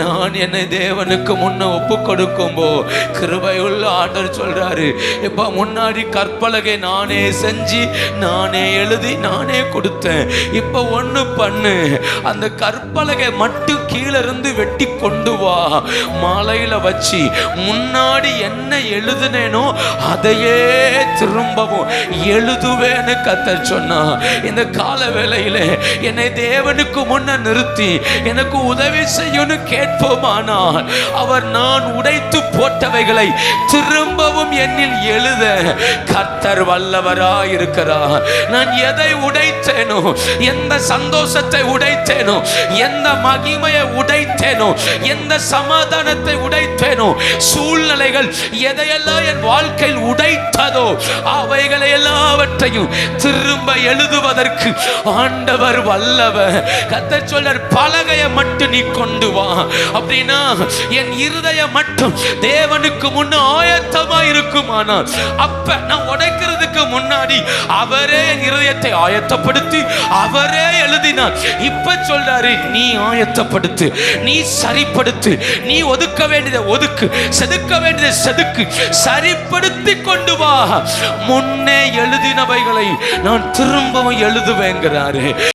நான் என்னை தேவனுக்கு முன்ன ஒப்பு கொடுக்கும்போ கிருபையுள்ள ஆண்டவர் சொல்றாரு, இப்ப முன்னாடி கற்பலகை நானே செஞ்சு நானே எழுதி நானே கொடுத்தேன். இப்ப ஒண்ணு பண்ணு, அந்த கற்பலகை மட்டும் கீழே இருந்து வெட்டி கொண்டு வா, மாலையில வச்சு முன்னாடி என்ன எழுதுனேனோ அதையே திரும்பவும் எழுதுவேன்னு கர்த்தர் சொன்னா. இந்த கால வேளையில என்னை தேவனுக்கு முன்ன நிறுத்தி எனக்கு உதவி செய்யணும்னு கேட்போமானால் அவர் நான் உடைத்து போட்டவைகளை திரும்பவும் என்னில் எழுத கர்த்தர் வல்லவராய் இருக்கிறார். நான் எதை உடைத்தேனோ, எந்த சந்தோஷத்தை உடைத்தேனோ, எந்த மகிமையை உடைத்தேனோ, எந்த சமாதானத்தை உடைத்தேனோ, சூழ்நிலைகள் எதையெல்லாம் என் வாழ்க்கையில் உடைத்ததோ அவைகளை எல்லாவற்றையும் திரும்ப எழுதுவதற்கு ஆண்டவர் வல்லவர். கர்த்தர் சொல்றார், பலகையை மட்டும் நீ கொண்டு வா, அப்படின்னா என் இருதயம் மட்டும் தேவனுக்கு முன்ன ஆயத்தமா இருக்குமானால் அப்ப நான் உடைக்கிறதுக்கு முன்னாடி அவரே என் இருதயத்தை ஆயத்தப்படுத்தி அவரே எழுதினார். இப்ப சொல்றாரு, நீ ஆயத்தப்படுத்து, நீ சரிப்படுத்து, நீ ஒதுக்க வேண்டியதை ஒதுக்கு, செதுக்க வேண்டியதை செதுக்கு, சரிப்படுத்தி கொண்டு வா. முன்னே எழுதினவைகளை நான் திரும்பவும் எழுதுவேங்கிறாரு.